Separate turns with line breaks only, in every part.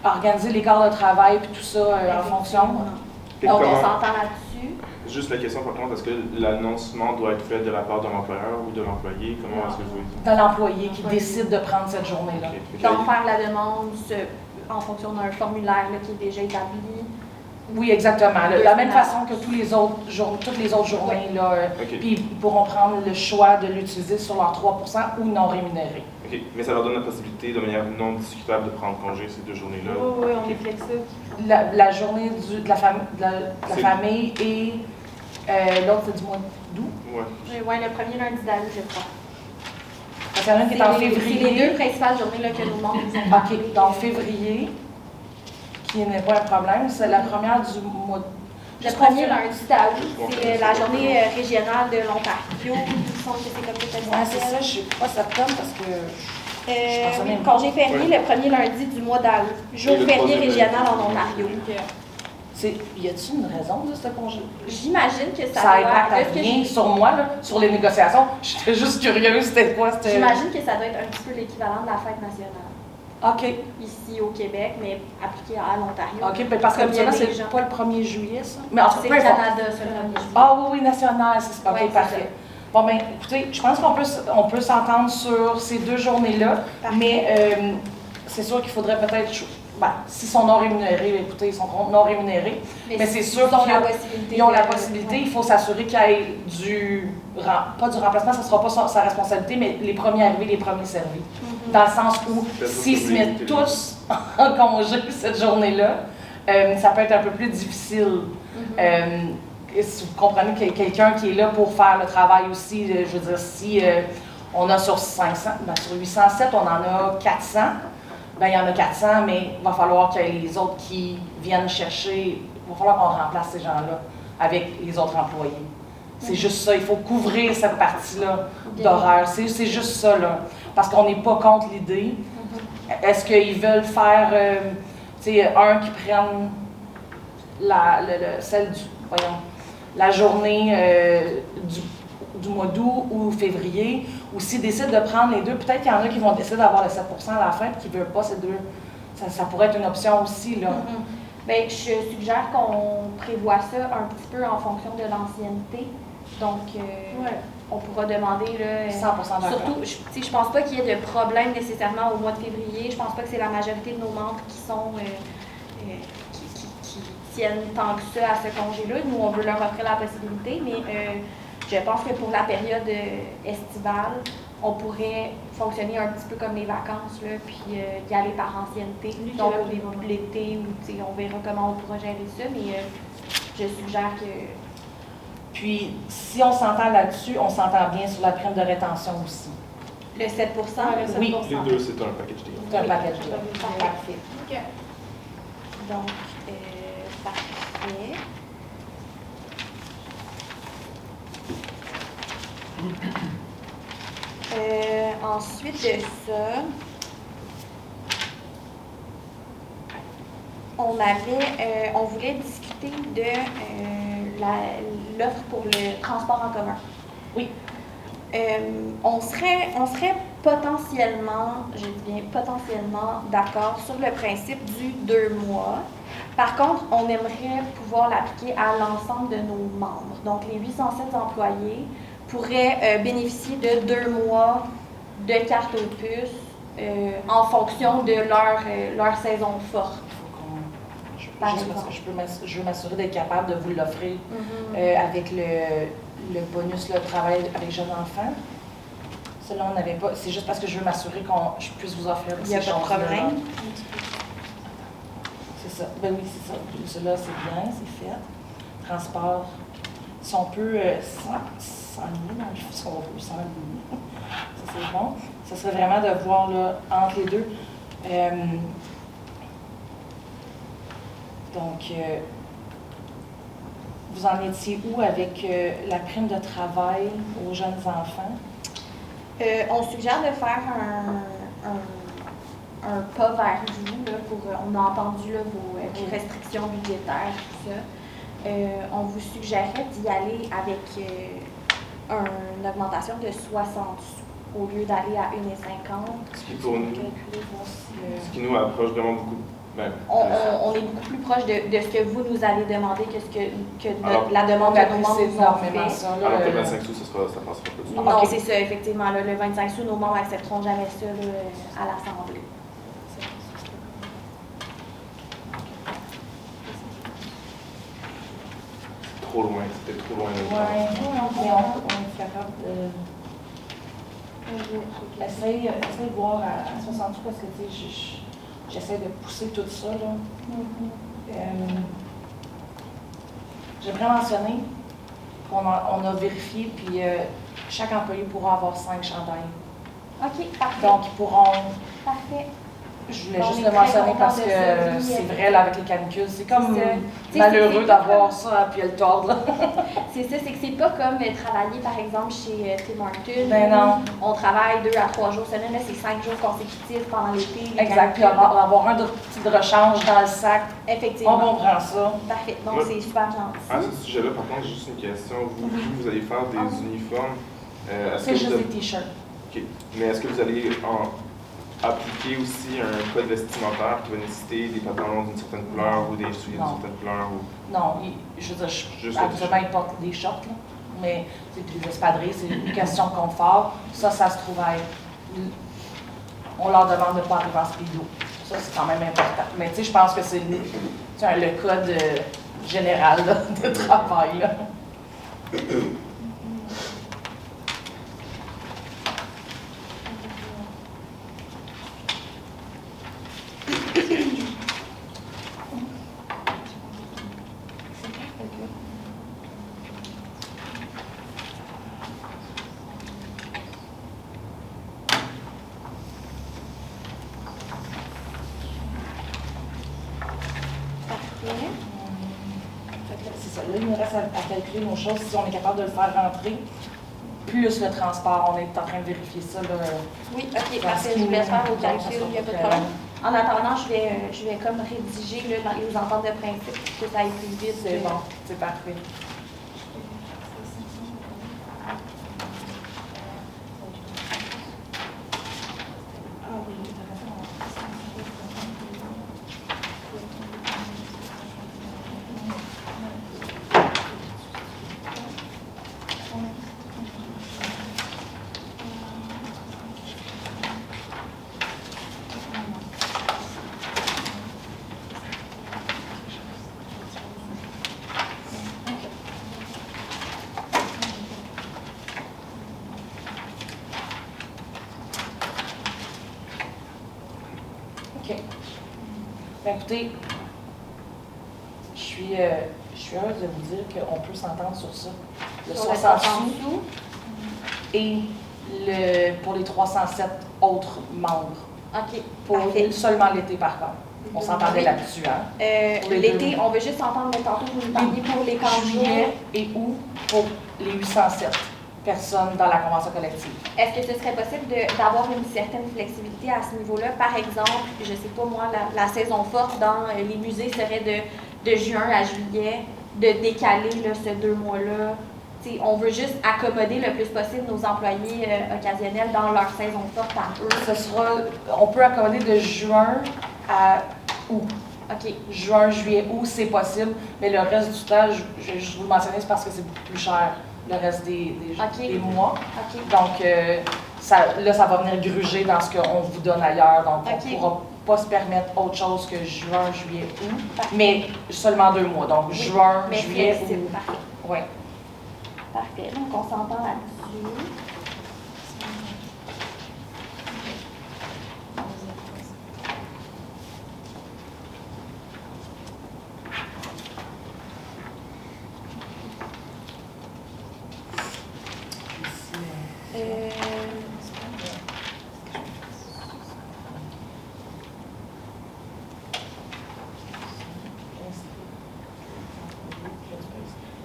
organiser les quarts de travail et tout ça en fonction.
Donc, on s'entend là-dessus.
Juste la question, par contre, est-ce que l'annoncement doit être fait de la part de l'employeur ou de l'employé? Comment est-ce que vous dites?
De l'employé qui décide de prendre cette journée-là.
Okay.
Donc, faire la demande en fonction d'un formulaire là, qui est déjà établi.
Oui, exactement. De la même façon que toutes les autres journées, là, puis ils pourront prendre le choix de l'utiliser sur leurs 3% ou non rémunéré.
OK. Mais ça leur donne la possibilité, de manière non discutable, de prendre congé ces 2 journées-là?
Oui, on est flexible.
La journée de la famille et l'autre, c'est du mois d'août?
Oui, le premier lundi d'août, je crois.
Parce qu'il y en a une qui est en février.
C'est les 2 principales journées là, que nos membres nous ont parlé.
OK, donc février, qui n'est pas un problème, c'est la première du mois d'août.
Le premier lundi d'août, c'est la journée régionale de l'Ontario. Il me semble que c'est comme ça.
Oui, c'est ça, je ne sais pas septembre parce que
oui, congé férié le premier lundi du mois d'août. Jour férié régional en Ontario.
Y a-t-il une raison de ce congé?
J'imagine que
ça impacte rien sur moi, là, sur les négociations. J'étais juste curieuse, c'était quoi?
J'imagine que ça doit être un petit peu l'équivalent de la fête nationale.
OK.
Ici au Québec, mais appliqué à l'Ontario.
OK, parce que là, c'est pas le 1er juillet, ça? Mais
c'est le Canada, c'est le 1er juillet.
Ah oui, national, c'est ça. OK, parfait. Bon, bien, écoutez, je pense qu'on peut s'entendre sur ces 2 journées-là, mais c'est sûr qu'il faudrait peut-être, s'ils sont non rémunérés, écoutez, ils sont non rémunérés, mais c'est sûr qu'ils ont la possibilité, il faut s'assurer qu'il y ait pas du remplacement, ça ne sera pas sa responsabilité, mais les premiers arrivés, les premiers servis. Dans le sens où, s'ils se mettent tous en congé cette journée-là, ça peut être un peu plus difficile. Et si vous comprenez qu'il y a quelqu'un qui est là pour faire le travail aussi, je veux dire, si on a sur 500, sur 807, on en a 400, il y en a 400, mais il va falloir qu'il y ait les autres qui viennent chercher, il va falloir qu'on remplace ces gens-là avec les autres employés. C'est juste ça, il faut couvrir cette partie-là d'horaire, c'est juste ça, là, parce qu'on n'est pas contre l'idée. Est-ce qu'ils veulent faire, un qui prenne la journée du mois d'août ou février, ou s'ils décident de prendre les 2, peut-être qu'il y en a qui vont décider d'avoir le 7% à la fin et qui ne veulent pas ces 2. Ça pourrait être une option aussi, là.
Bien, je suggère qu'on prévoit ça un petit peu en fonction de l'ancienneté. Donc, on pourra demander, là,
100% d'accord.
Surtout, je pense pas qu'il y ait de problème nécessairement au mois de février. Je pense pas que c'est la majorité de nos membres qui sont... qui tiennent tant que ça à ce congé-là. Nous, on veut leur offrir la possibilité, mais je pense que pour la période estivale, on pourrait fonctionner un petit peu comme les vacances, là, puis y aller par ancienneté. Donc, l'été, on verra comment on pourra gérer ça, mais je suggère que...
Puis, si on s'entend là-dessus, on s'entend bien sur la prime de rétention aussi.
Le 7%?
Oui.
Les 2, c'est un package deal.
C'est un package deal.
Parfait. OK. Donc, parfait. Ensuite de ça, on voulait discuter de l'offre pour le transport en commun.
Oui.
On serait potentiellement, je dis bien potentiellement, d'accord sur le principe du 2 mois. Par contre, on aimerait pouvoir l'appliquer à l'ensemble de nos membres. Donc, les 807 employés pourraient bénéficier de 2 mois de carte aux puces en fonction de leur saison forte.
Juste parce que je veux m'assurer d'être capable de vous l'offrir avec le bonus, le travail avec jeunes enfants. Cela, on n'avait pas. C'est juste parce que je veux m'assurer je puisse vous offrir ces choses-là.
Il n'y a pas de problème.
C'est ça. Ben oui, c'est ça. Cela, c'est bien, c'est fait. Transport. Si on peut s'enligner dans le fond, si on veut s'enligner. Ça, c'est bon. Ça serait vraiment de voir là, entre les deux. Donc, vous en étiez où avec la prime de travail aux jeunes enfants?
On suggère de faire un pas vers vous. Là, on a entendu là, vos restrictions budgétaires, tout ça. On vous suggérerait d'y aller avec une augmentation de 60 sous au lieu d'aller à 1,50.
Ce qui nous approche vraiment beaucoup Ben,
On est beaucoup plus proche de ce que vous nous allez demander que
Alors,
la demande de nos membres
c'est
nous ont
énormément
fait.
ça.
alors que
Là,
25 sous, ça passera pas.
Non,
Ok.
c'est ça, effectivement. Là, le 25 sous, nos membres n'accepteront jamais ça là, à l'Assemblée.
Trop loin, c'était trop loin.
ouais, mais on est capable de. Essaye de voir à 60 sous parce que tu sais, j'essaie de pousser tout ça. Là. J'aimerais mentionner qu'on a vérifié, puis chaque employé pourra avoir 5 chandails.
OK, parfait.
Donc, ils pourront.
Parfait.
Je voulais
On
juste
est
le
très
mentionner
contents
parce
de
que
ça, oui,
c'est vrai là, avec les canicules. C'est comme
C'est ça.
malheureux
C'est
d'avoir ça puis le tordre. Là.
C'est ça, c'est que c'est pas comme travailler, par exemple, chez Tim Hortons.
Ben non.
On travaille 2 à 3 jours semaine, là, c'est 5 jours consécutifs pendant l'été. les
Exact. Puis
canicules.
avoir un petit rechange dans le sac.
Effectivement.
On comprend ça.
Parfait. Donc,
Ouais.
c'est super gentil.
À ce sujet-là, par contre, juste une question. Vous allez faire des uniformes. Est-ce
C'est
que
juste
vous
des
avez-
t-shirts.
OK. Mais est-ce que vous allez appliquer aussi un code vestimentaire qui va nécessiter des pantalons d'une certaine couleur ou des souliers d'une
Non.
certaine couleur? Ou...
Non, je veux dire,
Juste
habituellement, ils portent des shorts, là. Mais c'est des espadrilles, c'est une question de confort. Ça se trouve à être. On leur demande de ne pas arriver en speedo. Ça, c'est quand même important. Mais tu sais, je pense que c'est le code général là, de travail. Là.
Parfait.
C'est ça. Là, il nous reste à calculer nos choses si on est capable de le faire rentrer. Plus le transport, on est en train de vérifier ça. Là.
Oui, OK, parfait. Je vous laisse faire vos calculs, il n'y a pas de problème. En attendant, je vais comme rédiger là, dans les ententes de principe pour que ça aille plus vite.
C'est bon, c'est parfait. OK. Ben, écoutez, je suis heureuse de vous dire qu'on peut s'entendre sur ça. Le
Sur
60
60
sous et pour les 307 autres membres.
OK,
Pour
parfait.
seulement l'été, par contre. On s'entendait
Oui.
là-dessus, hein? Pour les
L'été,
deux.
on veut juste s'entendre, mais tantôt, vous nous parliez pour les 15 jours.
Juillet et août pour les 807 personnes dans la convention collective.
Est-ce que ce serait possible d'avoir une certaine flexibilité à ce niveau-là? Par exemple, je sais pas moi, la saison forte dans les musées serait de juin à juillet, de décaler là, ces 2 mois-là. T'sais, on veut juste accommoder le plus possible nos employés occasionnels dans leur saison forte à eux.
On peut accommoder de juin à août.
OK.
Juin, juillet, août, c'est possible, mais le reste du temps, je vais juste vous le mentionner, c'est parce que c'est beaucoup plus cher, le reste des mois.
OK.
Donc, ça va venir gruger dans ce qu'on vous donne ailleurs. Donc, on ne pourra pas se permettre autre chose que juin, juillet, août, mais seulement 2 mois. Donc, juin,
Mais
juillet,
flexible,
août.
parfait.
Oui.
Parfait. Donc, on s'entend là-dessus.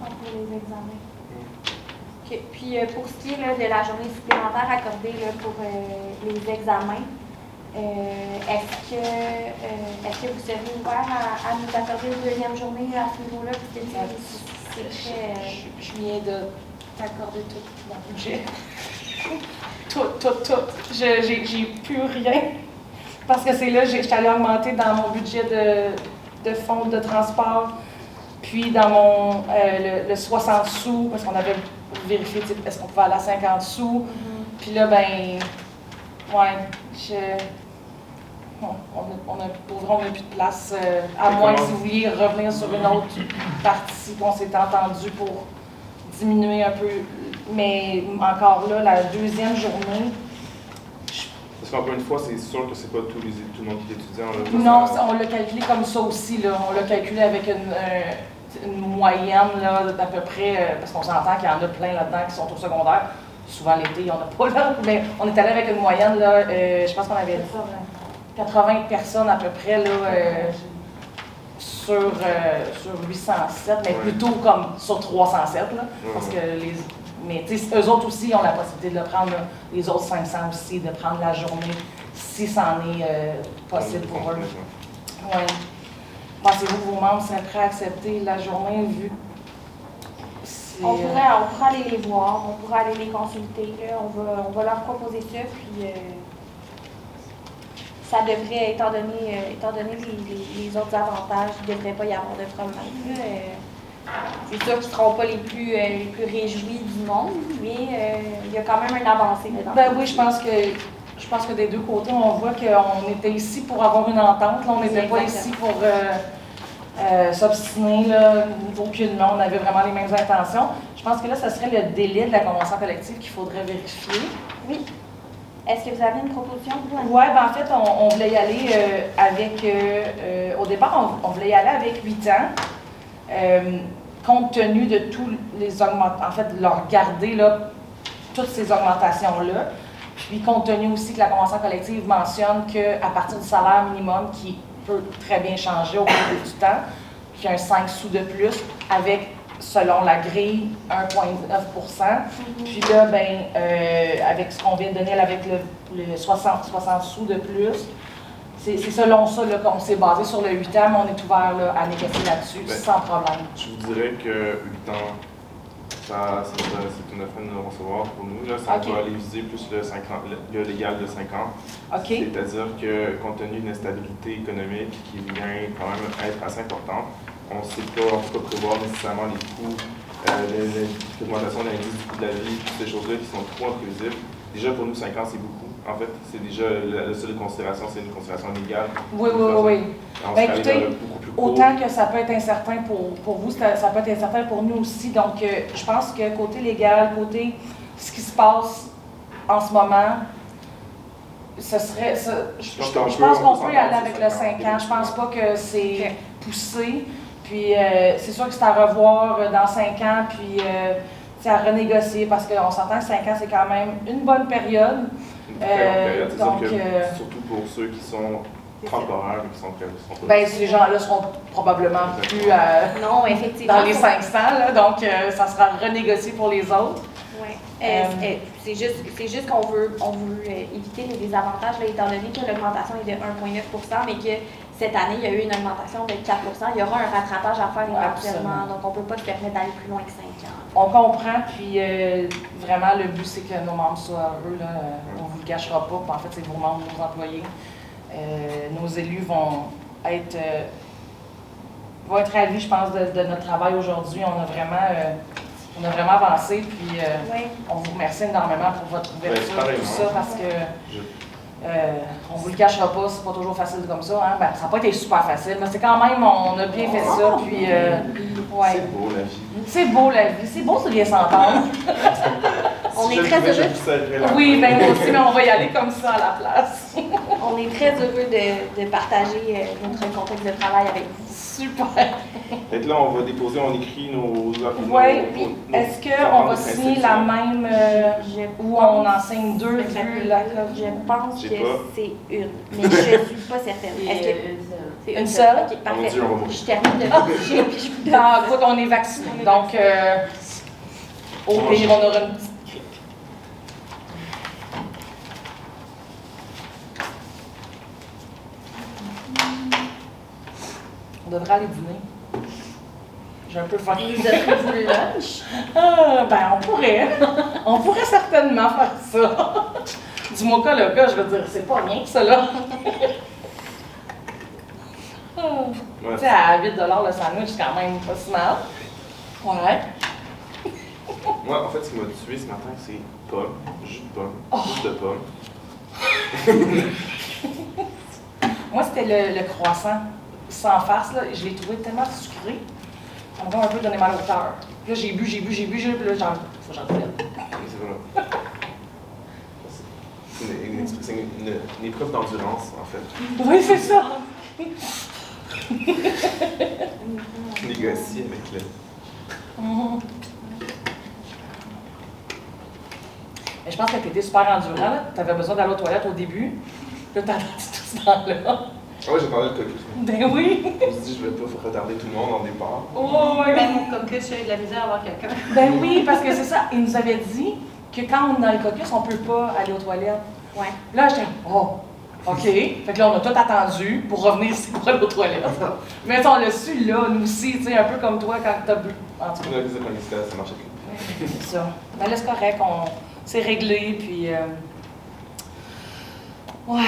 Pour les examens. OK. Puis pour ce qui est là, de la journée supplémentaire accordée là, pour les examens, est-ce que vous seriez ouvert à nous accorder une deuxième journée à ce niveau-là? Parce que c'est très...
Je viens de t'accorder tout dans le budget. Tout. J'ai plus rien. Parce que c'est là que j'étais allée augmenter dans mon budget de fonds de transport. Puis dans mon le 60 sous, parce qu'on avait vérifié est-ce qu'on pouvait aller à 50 sous. Puis là, ben, ouais, on n'a plus de place, à moins que vous vouliez revenir sur une autre partie qu'on s'était entendu pour diminuer un peu. Mais encore là, la deuxième journée.
Parce qu'encore une fois, c'est sûr que c'est pas tout le monde qui est étudiant. Là,
Non, on l'a calculé comme ça aussi. Là. On l'a calculé avec une moyenne là, d'à peu près, parce qu'on s'entend qu'il y en a plein là-dedans qui sont au secondaire. Souvent l'été, il n'y en a pas là, mais on est allé avec une moyenne, là, je pense qu'on avait 80 personnes à peu près là, sur 807, mais plutôt comme sur 307, là, parce que mais eux autres aussi ont la possibilité de le prendre, là, les autres 500 aussi, de prendre la journée, si c'en est possible pour eux. Oui. Pensez-vous que vos membres seraient prêts à accepter la journée vu
on pourrait aller les voir, on pourrait aller les consulter, là. On va leur proposer ça, puis ça devrait, étant donné les autres avantages, il ne devrait pas y avoir de problème. C'est sûr qu'ils ne seront pas les plus réjouis du monde, mais il y a quand même une avancée dedans.
Ben oui, je pense que des deux côtés, on voit qu'on était ici pour avoir une entente. Là, on n'était pas ici pour s'obstiner, aucunement. On avait vraiment les mêmes intentions. Je pense que là, ce serait le délai de la convention collective qu'il faudrait vérifier.
Oui. Est-ce que vous avez une proposition?
Oui, ben en fait, on voulait y aller avec... au départ, on voulait y aller avec 8 ans. Compte tenu de tous les augmentations, en fait, de leur garder là, toutes ces augmentations-là. Puis, compte tenu aussi que la convention collective mentionne qu'à partir du salaire minimum, qui peut très bien changer au cours du temps, puis un 5 sous de plus, avec, selon la grille, 1,9 Puis là, ben, avec ce qu'on vient de donner, avec le 60 sous de plus, c'est selon ça qu'on s'est basé sur le 8 ans, mais on est ouvert là, à négocier là-dessus sans problème.
Je vous dirais que 8 ans, c'est une offre de recevoir pour nous. Là, ça va aller viser plus le légal de 5 ans. C'est-à-dire que, compte tenu d'une instabilité économique qui vient quand même être assez importante, on ne sait pas, peut pas prévoir nécessairement les coûts, l'augmentation de l'indice du coût de la vie, toutes ces choses-là qui sont trop imprévisibles. Déjà, pour nous, 5 ans, c'est beaucoup. En fait, c'est déjà la seule considération, c'est une considération légale.
Oui. Ben, écoutez, autant que ça peut être incertain pour vous, ça peut être incertain pour nous aussi. Donc, je pense que côté légal, côté ce qui se passe en ce moment, ce serait... Je pense qu'on peut y aller avec le 5 ans. Je pense pas que c'est poussé. Puis, c'est sûr que c'est à revoir dans 5 ans, puis c'est à renégocier, parce qu'on s'entend que 5 ans, c'est quand même une bonne période.
Donc, surtout pour ceux qui sont temporaires et qui sont
bien, ces gens-là seront probablement plus
non, effectivement,
dans les 500, là, donc ça sera renégocié pour les autres.
Oui. C'est juste qu'on veut éviter les désavantages, là, étant donné que l'augmentation est de 1,9 mais que cette année, il y a eu une augmentation de 4 il y aura un rattrapage à faire éventuellement, donc on ne peut pas se permettre d'aller plus loin que 5 ans.
On comprend, puis vraiment, le but, c'est que nos membres soient heureux. Là, on ne vous le cachera pas, en fait, c'est vos membres, nos employés. Nos élus vont être ravis, je pense, de notre travail aujourd'hui. On a vraiment avancé, puis on vous remercie énormément pour votre ouverture et tout ça, parce que on vous le cachera pas, c'est pas toujours facile comme ça. Hein? Ben, ça n'a pas été super facile, mais c'est quand même, on a bien fait ça, puis
c'est beau la vie.
C'est beau la vie, c'est beau de bien s'entendre.
On est très heureux.
Oui, ben moi aussi, mais on va y aller comme ça à la place.
On est très heureux de partager notre contexte de travail avec vous.
Super.
Fait que là, on va déposer, on écrit nos...
Oui. Est-ce qu'on va signer la même où on enseigne deux vu la
Je pense que c'est une, mais je ne suis pas certaine. Est-ce que c'est
une seule?
Ok, parfait. Je termine de ficher, puis je vous donne.
Écoute, on est vacciné, donc au pire, on aura une petite... On devrait aller dîner. J'ai un peu faim.
Nous offrez-vous le lunch?
Ben, on pourrait. On pourrait certainement faire ça. Du mocha, le gars, je veux dire, c'est pas rien, ça, là. Tu sais, à 8 $ le sandwich, c'est quand même pas si mal. Ouais.
Moi, en fait, ce qui m'a tué ce matin, c'est pomme, jus de pomme, jus de pomme.
Moi, c'était le croissant sans farce, là. Je l'ai trouvé tellement sucré. Ça m'a un peu donné mal au cœur. Là, j'ai bu, puis là, genre, faut que j'en revienne.
C'est vraiment. C'est une épreuve d'endurance, en fait.
Oui, c'est ça.
Négocier avec le.
Mais je pense que tu étais super endurant. Tu avais besoin d'aller aux toilettes au début. Là, tu attendu tout ce temps-là.
Ah oui, j'attendais le caucus.
Ben oui.
Je me suis dit, je vais pas retarder tout le monde en départ.
Oh, ouais.
Même au caucus, j'ai eu de la misère à avoir quelqu'un.
Ben oui, parce que c'est ça. Il nous avait dit que quand on est dans le caucus, on peut pas aller aux toilettes.
Ouais.
Là, j'étais, oh, OK. Fait que là, on a tout attendu pour revenir ici pour aller aux toilettes. Mais on l'a su là, nous aussi, tu sais, un peu comme toi quand t'as bu. En tout cas.
Ça marchait plus.
C'est ça. Mais là, c'est correct, c'est réglé, puis. Ouais. Ouais,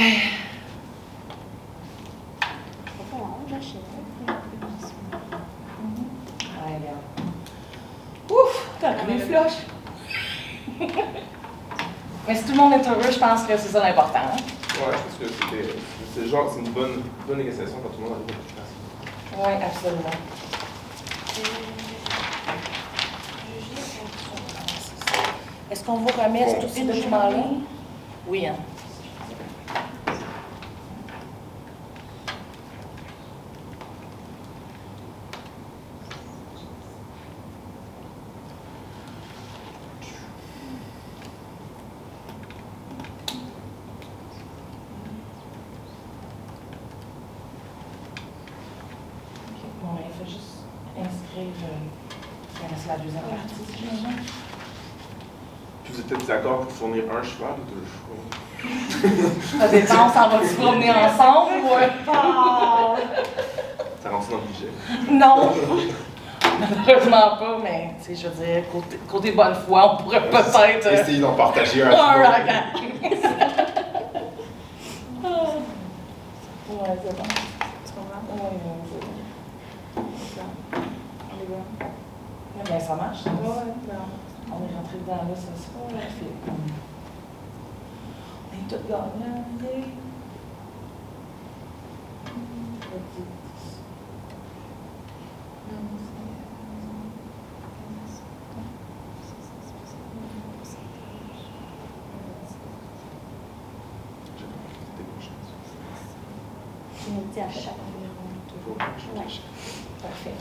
regarde. Ouf, t'as pris les floches. Mais si tout le monde est heureux, je pense que c'est ça l'important. Hein?
Ouais, je pense que c'est une bonne négociation quand tout le monde arrive à la place.
Oui, absolument. Est-ce qu'on vous remet tous ces documents-là? Oui, hein? Bon, il faut juste inscrire c'est la deuxième partie.
Puis vous êtes peut-être d'accord pour fournir un cheval ou 2 chevaux?
Ça dépend, on s'en va se promener ensemble ou...
Ça rentre dans le budget?
Non! Malheureusement pas, mais tu sais, je veux dire, côté bonne foi, on pourrait peut-être...
Essayer d'en partager un.
Ouais, c'est bon. Tu comprends? Oui, c'est bon. On est bon. Mais ça marche, ça. On est rentré dedans là, ça se fait. On est tous gagnants.
Tu nous dis à chaque
Parfait.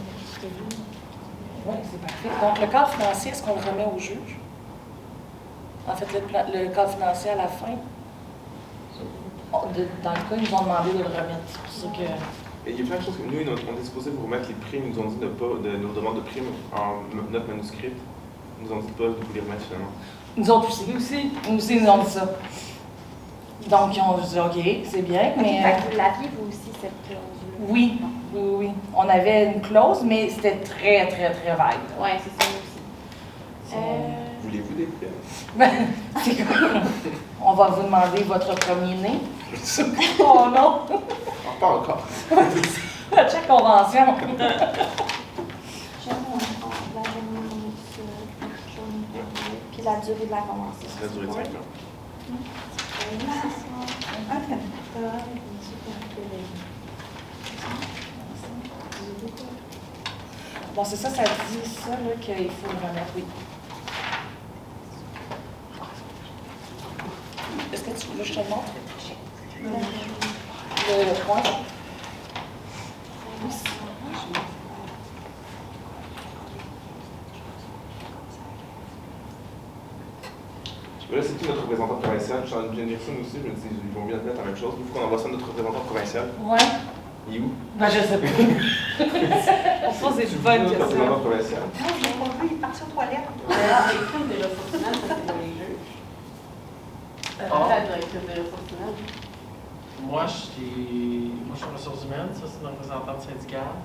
Oui, c'est parfait. Donc, le cadre financier, est-ce qu'on le remet au juge? En fait, le cadre financier à la fin, dans le cas, ils nous ont demandé de le remettre. C'est pour ça que...
Et il y a plein de choses que nous, on est supposé vous remettre les primes. Ils nous ont dit de nos demandes de primes en notre manuscrit. Ils nous ont dit de pas vous les remettre finalement.
Nous autres aussi. Nous aussi, ils nous ont dit ça. Donc, ils ont dit, OK, c'est bien, mais...
Fait que vous l'aviez, vous aussi, cette clause-là?
Oui. On avait une clause, mais c'était très, très, très vague.
Oui, c'est ça aussi.
Voulez-vous des primes?
Ben, c'est comme... On va vous demander votre premier-né. Oh non!
Pas encore.
Check convention.
Puis la durée de la convention.
La durée de 5 ans.
Bon, c'est ça, ça dit ça, là, qu'il faut le remettre, oui. Est-ce que tu veux que je te le montre? Le point?
Là, c'est tout notre représentant provincial. Je suis en train de lire ça, nous aussi. Je me dis, ils vont bien mettre la même chose. Il faut qu'on envoie ça à notre représentant provincial.
Ouais.
Il est où?
Ben, je sais pas. On se pose des bonnes
Notre
questions.
représentant provincial.
Non, je l'ai pas vu, il est parti aux toilettes.
Les primes des ressources humaines, ça, c'est dans les juges. La directrice des ressources humaines.
Moi, je suis ressources humaines, ça, c'est une représentante syndicale.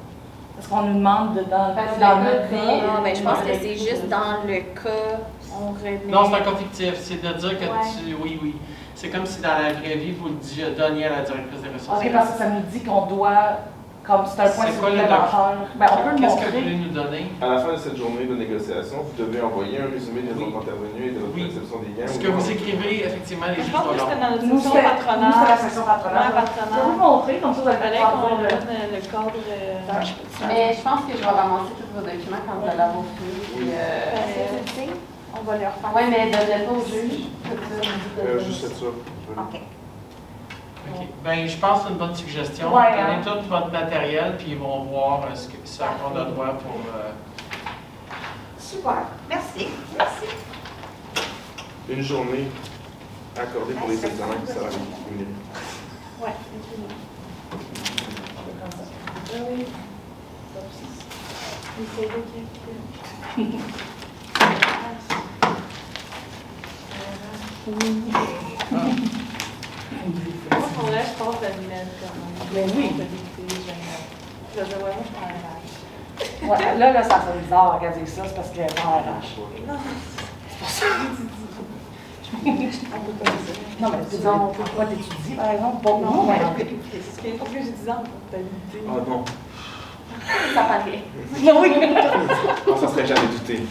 Parce qu'on nous demande dans
Parce que
notre
le
cas.
Non, mais je pense que c'est juste dans le cas, on remet.
Non, c'est un cas fictif. C'est de dire que
Ouais.
oui. C'est comme si dans la vraie vie, vous le donniez à la directrice des ressources
OK,
humaines.
parce que ça nous dit qu'on doit, comme c'est un point
C'est quoi le
supplémentaire. Ben, on peut le
Qu'est-ce que vous
montrer.
voulez nous donner?
À la fin de cette journée de négociation, vous devez envoyer un résumé des
Oui.
autres intervenus et de votre
Oui.
perception des gains.
Ce que vous écrivez, effectivement, les
Je
juges
pense que
doivent
c'était
leur-
dans
Nous,
notre section
c'était
patronale.
la section patronale.
Ouais,
Je vais vous montrer, comme ça vous
Il
allez
fallait
pouvoir
qu'on
voir le...
donne le cadre.
Mais je pense que je vais ramasser tous vos documents quand vous allez avoir fini.
Oui.
On va leur faire.
Oui, mais donnez pas au juge.
Juste ça.
OK.
OK. Ben, je pense que c'est une bonne suggestion.
Ouais,
Donnez
hein.
tout votre matériel, puis ils vont voir ce à quoi on a droit pour...
Super. Merci. Merci.
Une journée accordée pour les examens qui sera rémunérés.
Ouais.
Moi, pour vrai, je pense d'admettre quand même.
Mais oui.
Je vais dire, ouais, moi, je prends un âge.
Ouais, là, ça sonne bizarre, regardez ça, c'est parce qu'elle est en RH.
Non,
Non, mais tu dis, pourquoi t'étudies, par exemple? Bon, non, mais...
c'est qu'il faut que j'ai 10 ans pour t'habiter.
Ah non.
Ça paraît.
Non, oui!
Non, ça serait jamais douté.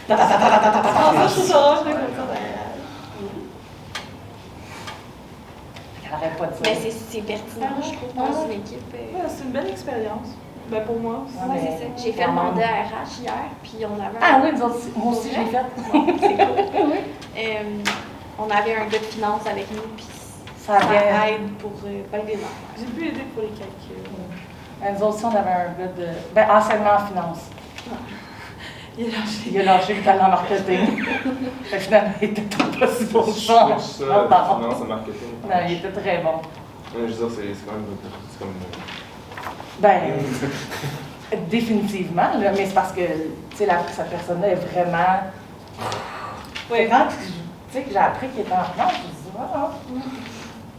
Ah, ça, je trouve ça rare, je comme ça.
Elle arrête pas de
Mais
dire.
c'est pertinent, je trouve, dans une équipe.
Ouais, c'est une belle expérience. Ben, pour moi aussi.
Ouais,
Ouais,
mais
c'est ça. J'ai fait le
quand même.
mandat RH hier, puis on avait
Ah oui, nous autres, moi aussi, j'ai fait.
c'est cool. On avait un gars de finance avec nous, puis
Ça
ça
vient.
aide pour bien des affaires.
J'ai pu aider pour les calculs.
Nous autres aussi, on avait un gars de. Ben, enseignement en finance.
Il est lâché.
Il a lâché le talent marketing. Fait que finalement, il était pas si bon que ça.
Switch ça,
Non, non.
finance et marketing.
Non, il était très bon.
Je veux dire, c'est quand même... C'est comme...
Ben, définitivement, là, mais c'est parce que, tu sais, cette personne-là est vraiment.
Oui.
Quand tu sais, que j'ai appris qu'il était en finance, je me suis dit, ah,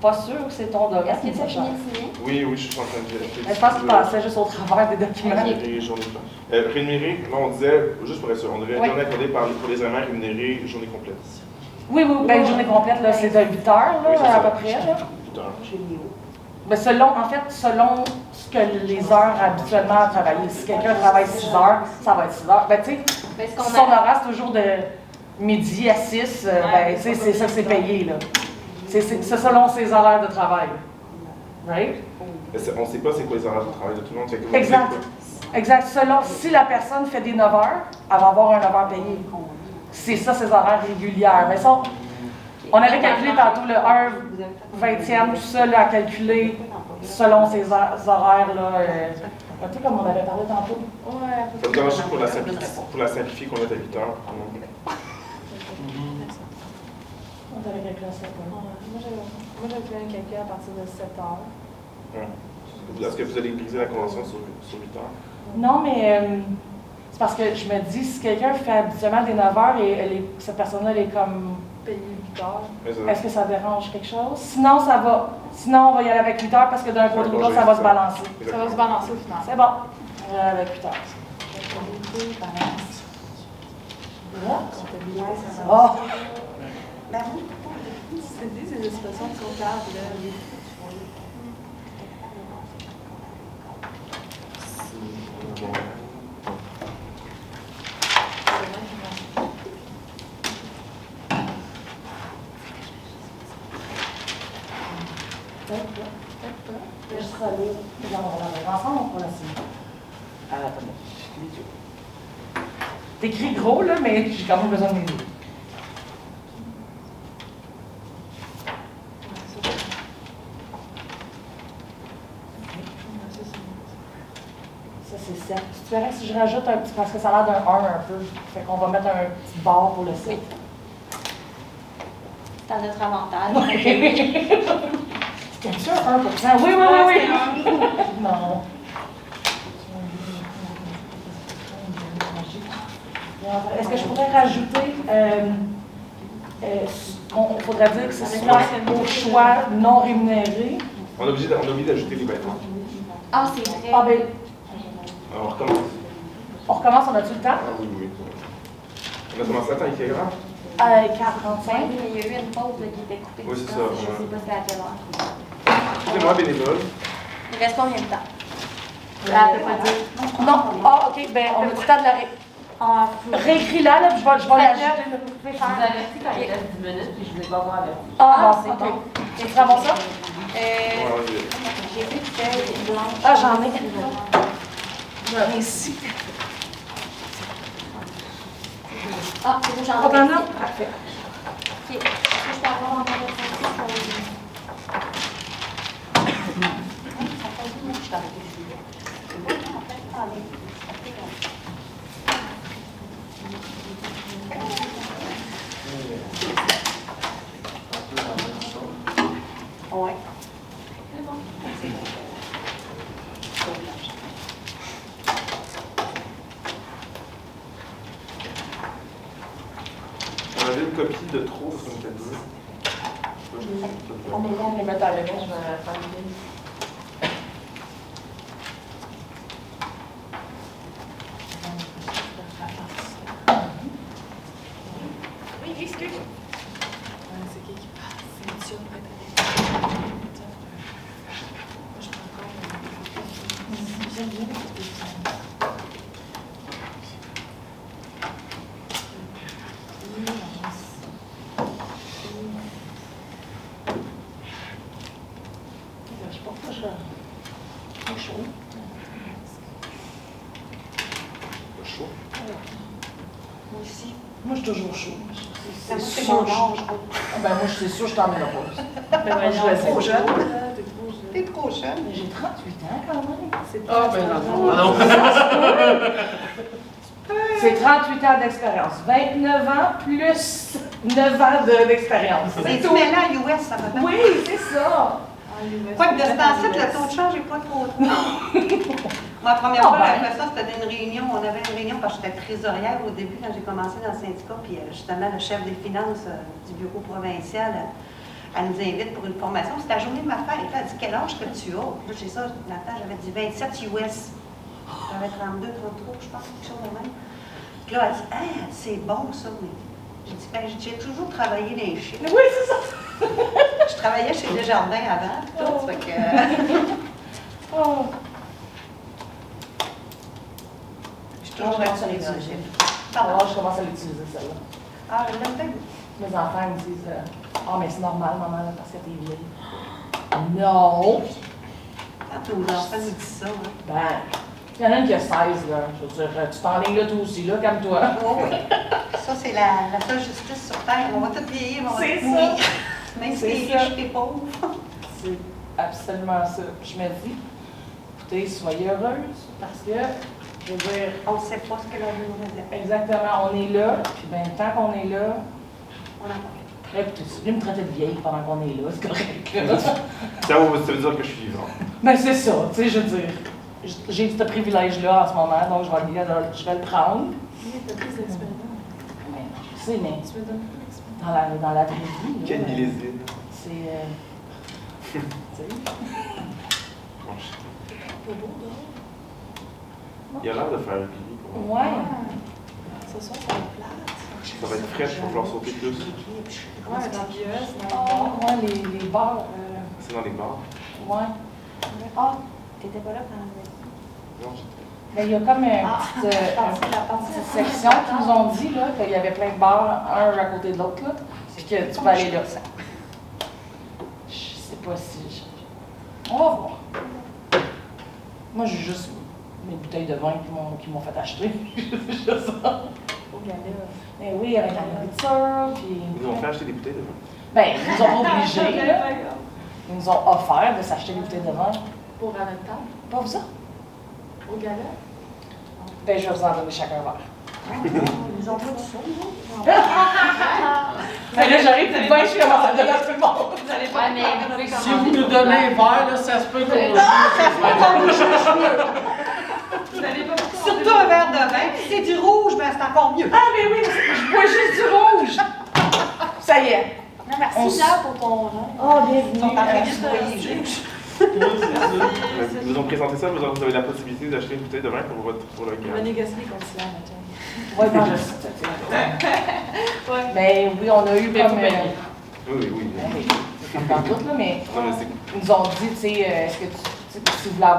pas sûr que c'est ton domaine.
Est-ce que tu as fini de signer?
Oui, oui, je suis en train de vérifier.
Mais je pense qu'il passait juste au travers des documents.
Rémunéré, journée complète. Rémunéré, là, on disait, juste pour être sûr, on devait
Oui.
journée accordée pour les examens rémunérés, journée complète.
Oui, oui, ben, une journée complète, là, c'est de 8 heures, là,
Oui, c'est
à
ça.
peu près. Là.
8 heures.
Mais selon, en fait, selon ce que les heures habituellement à travailler. Si quelqu'un travaille 6 heures, ça va être 6 heures. Ben, tu sais,
Mais ce
si
qu'on
son
a.
horaire, c'est toujours de midi à 6, ben, tu sais, c'est ça que c'est payé, là. C'est selon ses horaires de travail. Right?
Mais on ne sait pas c'est quoi les horaires de travail de tout le monde. Fait que vous
Exact.
dites
Exact. Selon, si la personne fait des 9 heures, elle va avoir un 9 heures payé. C'est ça, ses horaires régulières. Mais ça, on avait calculé tantôt le 1/20e, tout ça, là, à calculer selon ses horaires, là. Tu sais, comme on avait parlé tantôt.
Ouais.
Ça vous dérange pas pour la simplifier qu'on est à 8 heures?
On avait calculé ça, quoi.
Moi, j'avais fait un calcul à partir de 7 heures.
Est-ce que vous allez briser la convention sur 8 heures?
Non, mais c'est parce que je me dis, si quelqu'un fait habituellement des 9 heures et cette personne-là, elle est comme.
Payé 8 heures.
Mais ça-
Est-ce que ça dérange quelque chose? Sinon, ça va. Sinon, on va y aller avec 8 heures parce que d'un côté ou de l'autre, ça va se balancer.
Ça va se balancer au final.
C'est bon. On va y aller avec 8 heures. Oh!
C'est dit, ces expressions qui sont claires, là.
Je serai allée. On va la ensemble pour la signer. Ah, attendez. Les yeux. T'écris gros, là, mais j'ai quand même besoin de mes yeux. Ça, c'est 7. Tu verrais si je rajoute un petit, parce que ça a l'air d'un 1 un peu. Fait qu'on va mettre un petit bar pour le 7.
Oui. C'est à notre avantage.
C'était sûr, 1%. Oui, oui, oui, oui. Non. Est-ce que je pourrais rajouter, il faudrait dire que ce soit au choix non rémunéré.
On a oublié d'ajouter les vêtements.
Ah, c'est vrai.
Ah ben,
Alors, on recommence.
on recommence, on a-tu le temps?
Ah oui, oui. On a commencé à temps, il fait grand.
45.
Oui, mais il y a eu une pause là, qui était coupée.
Oui,
du
c'est
temps,
ça,
Je
ouais.
sais pas c'était à quelle heure.
Excusez-moi, bénévole.
Il reste combien de temps?
Elle
peut pas dire.
Non, ok, ben on a du temps de la réécris-la, là, puis je vais l'ajouter.
Je vous avertis quand il reste 10 minutes, puis je ne vous ai pas encore averti.
Ah, bon,
c'est
ok. Tu veux avoir ça?
J'ai fait une feuille blanche.
Ah, j'en ai. J'en ai ici.
Ah, c'est bon, j'en ai.
On en a? Parfait.
Ok. Est-ce que je peux avoir encore le
Ouais.
On avait une copie de trop, comme tu as dit.
On va les mettre à l'écran.
Je vais faire une liste.
Oui, excuse. C'est qui passe? C'est Mathieu, peut-être. Moi, je suis encore. J'aime bien les
Je sais pas pourquoi je suis chaud.
Chaud.
Moi aussi.
Moi, je suis toujours chaud.
C'est
sûr,
mon
je-
âge.
Ben, moi, c'est sûr, je suis en ménopause.
Moi,
je laisse
trop
ça.
jeune.
T'es trop jeune.
Mais j'ai 38 ans quand même.
Ah, ben non. Ah non.
C'est 38 ans d'expérience. 29 ans plus 9 ans d'expérience.
C'est tout. Mais là, US, ça va faire.
Oui, c'est ça.
Quoi que de ce temps-ci, le taux de change n'est pas trop. Moi, la première fois,
ben.
après ça, c'était une réunion. On avait une réunion parce que j'étais trésorière au début quand j'ai commencé dans le syndicat. Puis justement, le chef des finances du bureau provincial, elle nous invite pour une formation. C'était la journée de ma fête. Elle dit quel âge que tu as? Là, j'ai ça, Nathan, j'avais dit 27 US. J'avais 32, 33, je pense, quelque chose de même. Puis là, elle dit ah, c'est bon ça, mais. J'ai dit, ben, j'ai toujours travaillé dans les chiffres.
Oui, c'est ça.
Je travaillais chez Desjardins avant. Tout, fait que,
Oh.
je suis toujours
commence à
active dans les
l'utiliser.
chiffres.
Alors,
Pardon.
je commence à l'utiliser, celle-là.
Ah, je l'aime bien.
Mes enfants me disent ah, mais c'est normal, maman, parce que t'es vieille. Non.
Quand nos enfants nous disent ça, hein.
Ben, il y en a une qui a 16, là. Je veux dire, tu t'enlignes là, toi aussi, là, calme-toi.
Oui, oui. Ça, c'est la seule justice sur Terre. On va tous vieillir, mais on va
C'est
tous
ça.
mourir. Même si
C'est
t'es
ça.
riche, t'es pauvre.
C'est absolument ça. Puis je me dis, écoutez, soyez heureuse, parce que, je veux dire,
On ne sait pas ce que la vie nous réserve.
exactement, on est là, puis ben, tant qu'on est là,
On en parle.
écoutez, c'est mieux me traiter de vieille pendant qu'on est là, c'est correct, là.
Ça veut dire que je suis vivant.
Ben, c'est ça, tu sais, je veux dire, j'ai ce privilège-là en ce moment, donc je vais le prendre.
Oui, t'as plus d'expérience.
Mais, je sais, mais
Tu me donnes plus d'expérience.
dans la vraie vie, là,
Quel millésime.
c'est, tu sais,
Pas beau, dehors.
Il a l'air de faire pipi pour moi.
ouais.
Ce soir, ça va être plate.
Ça va être fraîche, il va falloir sauter plus.
Ouais, dans le BS, dans le
Ah,
bar.
ouais, les bars,
C'est dans les bars.
ouais.
Ah, t'étais pas là quand on
Non,
Ben, il y a comme une petite section qui nous ont dit là, qu'il y avait plein de bars, un à côté de l'autre, là, puis que tu peux aller là. Je sais pas si... On va voir. Moi, j'ai juste mes bouteilles de vin qui m'ont fait acheter. C'est juste ça.
au gala.
Ben oui, avec la nourriture, puis...
ils nous ont fait acheter des bouteilles de vin.
Ben, ils nous ont obligés, là. Ils nous ont offert de s'acheter des bouteilles de vin.
Pour à notre table,
Pas vous ça?
au gala.
Ben, je vais vous en donner chacun un verre.
Ils ont pas du son,
Ben là, j'arrive, c'est le vin, je commence à le donner à tout le monde.
Vous allez
Ouais, mais vous pouvez
Si
commencer.
vous nous donnez un verre, là, ça se peut qu'on
Vous allez pas
Surtout un verre de vin. Si c'est du rouge, ben c'est encore mieux.
Ah, mais oui, je bois juste du rouge. Ça y est.
Non, merci
On
là pour ton vin.
Oh,
Ils sont en train de
bienvenue.
se noyer, juge.
Ils vous ont présenté ça, vous avez la possibilité d'acheter une bouteille de vin pour le
On va
gars.
négocier comme ça, matin.
Oui, dans le site.
Ouais.
Mais oui, on a eu
Mais
comme.
vous payez.
Oui.
C'est comme dans tout, là, mais
Non, mais c'est
ils nous ont dit, tu sais, est-ce que si vous voulez avoir